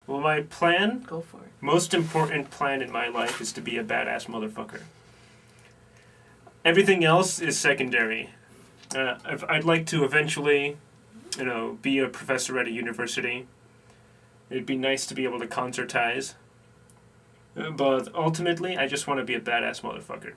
Well, my plan, Go for it. most important plan in my life is to be a badass motherfucker. Everything else is secondary. I'd like to eventually, be a professor at a university. It'd be nice to be able to concertize. But ultimately, I just want to be a badass motherfucker.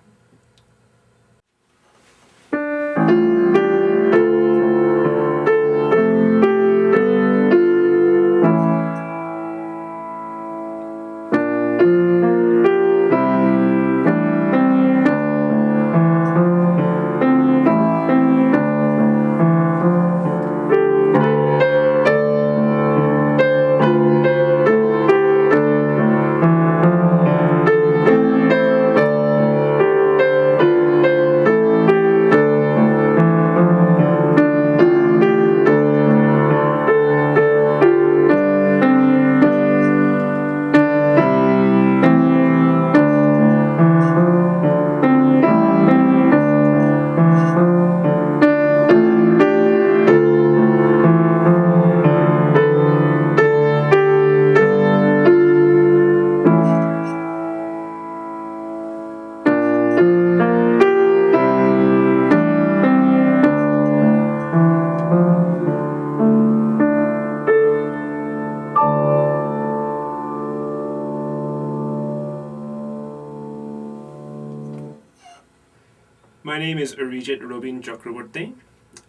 My name is Arijit Chakraborty.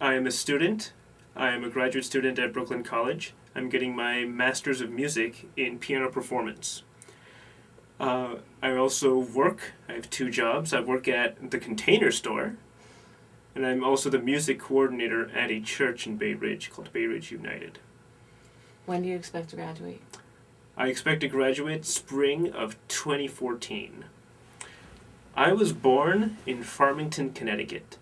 I am a student. I am a graduate student at Brooklyn College. I'm getting my Master's of Music in Piano Performance. I also work. I have 2 jobs. I work at the Container Store, and I'm also the music coordinator at a church in Bay Ridge called Bay Ridge United. When do you expect to graduate? I expect to graduate spring of 2014. I was born in Farmington, Connecticut.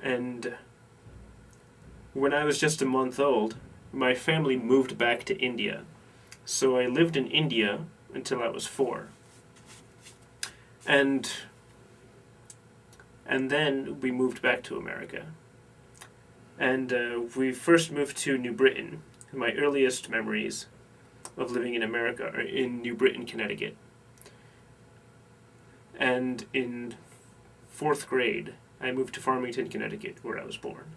And when I was just a month old, my family moved back to India. So I lived in India until I was 4. And then we moved back to America. And we first moved to New Britain. My earliest memories of living in America are in New Britain, Connecticut. And in 4th grade, I moved to Farmington, Connecticut, where I was born.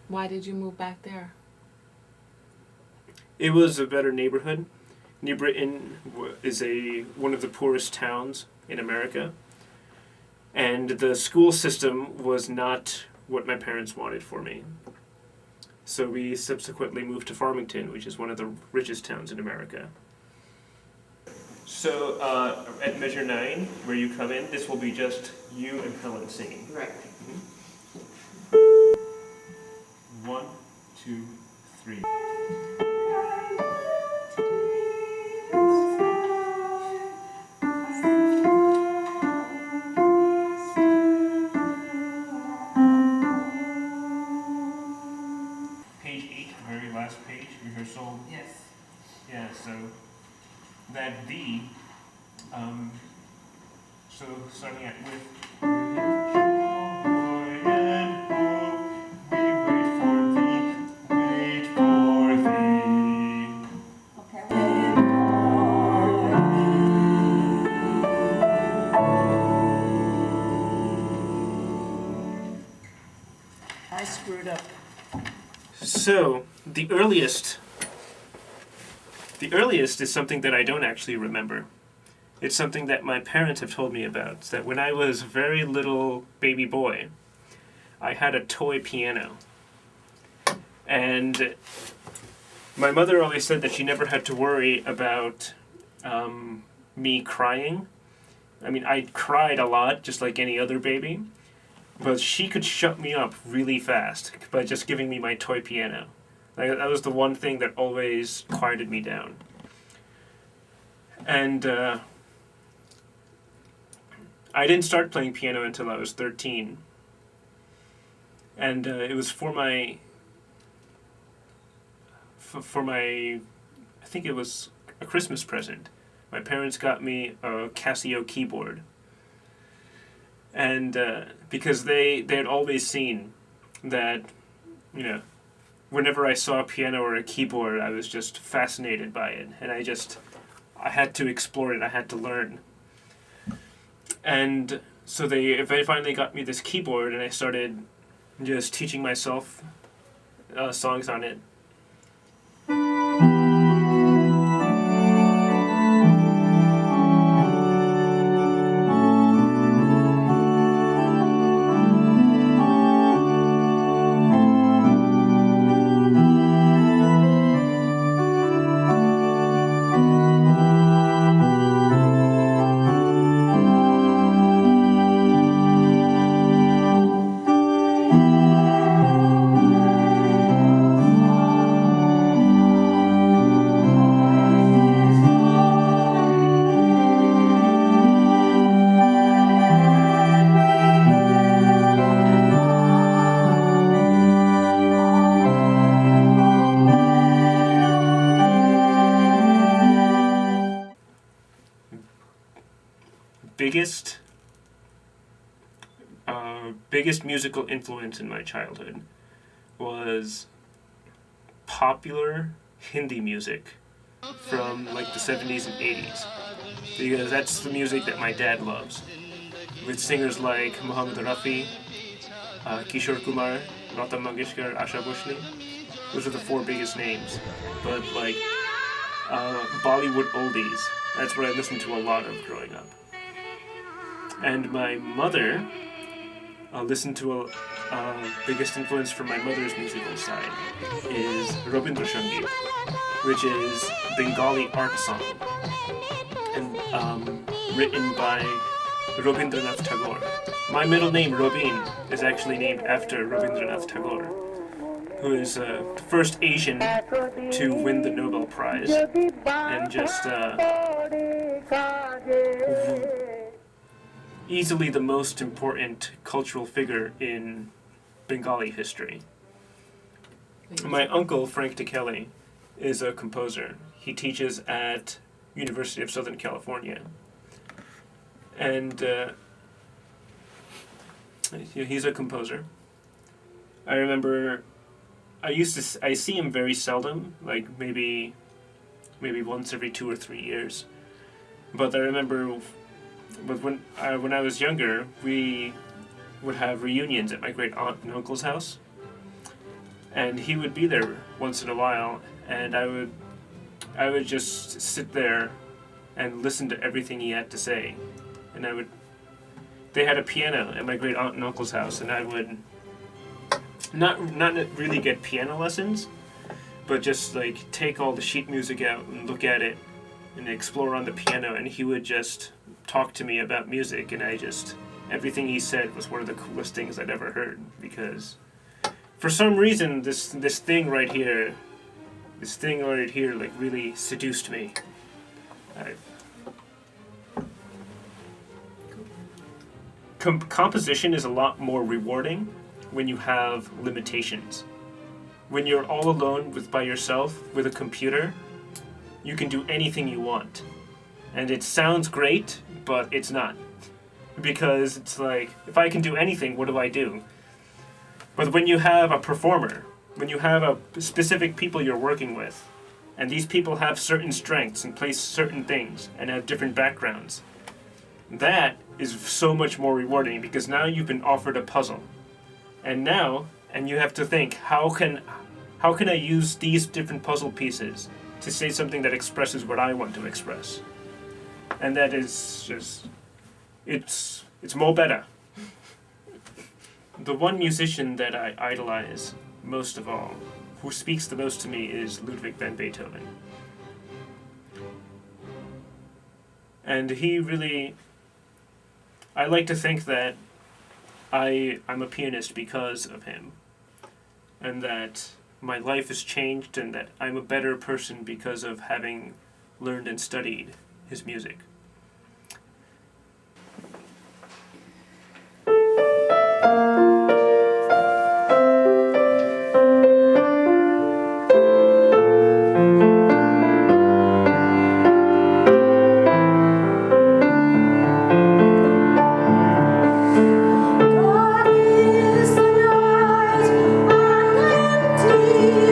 Why did you move back there? It was a better neighborhood. New Britain is one of the poorest towns in America. And the school system was not what my parents wanted for me. So we subsequently moved to Farmington, which is one of the richest towns in America. So at measure 9, where you come in, this will be just you and Helen singing. Right. 1, 2, 3. Page 8, very last page, rehearsal. Yes. Yeah, so that D, so starting at with joy and hope, we wait for thee. I screwed up. So the earliest is something that I don't actually remember. It's something that my parents have told me about, that when I was a very little baby boy, I had a toy piano. And my mother always said that she never had to worry about me crying. I mean, I cried a lot, just like any other baby, but she could shut me up really fast by just giving me my toy piano. Like, that was the one thing that always quieted me down. And I didn't start playing piano until I was 13. And it was for my, I think it was a Christmas present. My parents got me a Casio keyboard. And because they had always seen that, whenever I saw a piano or a keyboard, I was just fascinated by it, and I had to explore it. I had to learn. And so they finally got me this keyboard, and I started just teaching myself songs on it. Biggest musical influence in my childhood was popular Hindi music from like the 70s and 80s, because that's the music that my dad loves, with singers like Muhammad Rafi, Kishore Kumar, Lata Mangeshkar, Asha Bhosle. Those are the four biggest names. But like Bollywood oldies, that's what I listened to a lot of growing up. And my mother listened to biggest influence from my mother's musical side is Rabindra Sangeet, which is Bengali art song, and written by Rabindranath Tagore. My middle name, Robin, is actually named after Rabindranath Tagore, who is the first Asian to win the Nobel Prize, and just easily the most important cultural figure in Bengali history. My uncle, Frank DeKelly, is a composer. He teaches at University of Southern California. And he's a composer. I remember I see him very seldom, like maybe once every 2 or 3 years. But I remember when I was younger, we would have reunions at my great aunt and uncle's house, and he would be there once in a while, and I would just sit there and listen to everything he had to say, and they had a piano at my great aunt and uncle's house, and I would not really get piano lessons, but just like take all the sheet music out and look at it and explore on the piano, and he would just talk to me about music, and everything he said was one of the coolest things I'd ever heard, because for some reason this thing right here like really seduced me. Composition is a lot more rewarding when you have limitations. When you're all alone by yourself with a computer, you can do anything you want. And it sounds great, but it's not. Because it's like, if I can do anything, what do I do? But when you have a performer, when you have a specific people you're working with, and these people have certain strengths and play certain things and have different backgrounds, that is so much more rewarding, because now you've been offered a puzzle. And you have to think, how can I use these different puzzle pieces to say something that expresses what I want to express? And that is just, it's more better. The one musician that I idolize most of all, who speaks the most to me, is Ludwig van Beethoven. And I like to think that I'm a pianist because of him, and that my life has changed, and that I'm a better person because of having learned and studied his music. God is the night and empty.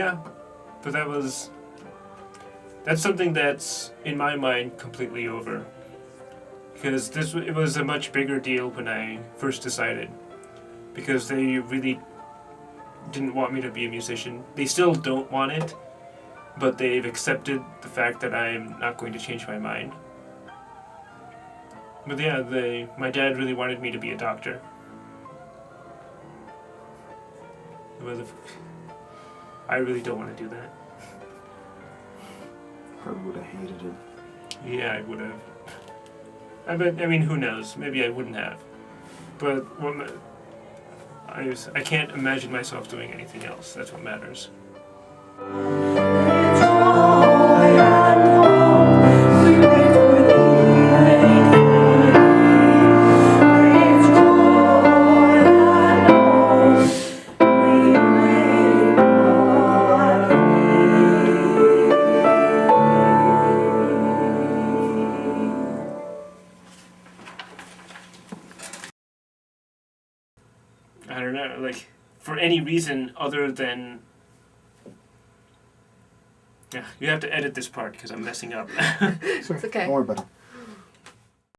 Yeah, but that's something that's in my mind completely over. Because it was a much bigger deal when I first decided. Because they really didn't want me to be a musician. They still don't want it, but they've accepted the fact that I'm not going to change my mind. But yeah, my dad really wanted me to be a doctor. I really don't want to do that. Probably would have hated it. Yeah, I would have. I mean, who knows? Maybe I wouldn't have. But I can't imagine myself doing anything else. That's what matters. I don't know, like, for any reason other than... Yeah, you have to edit this part because I'm messing up. Sorry, It's okay. don't worry about it.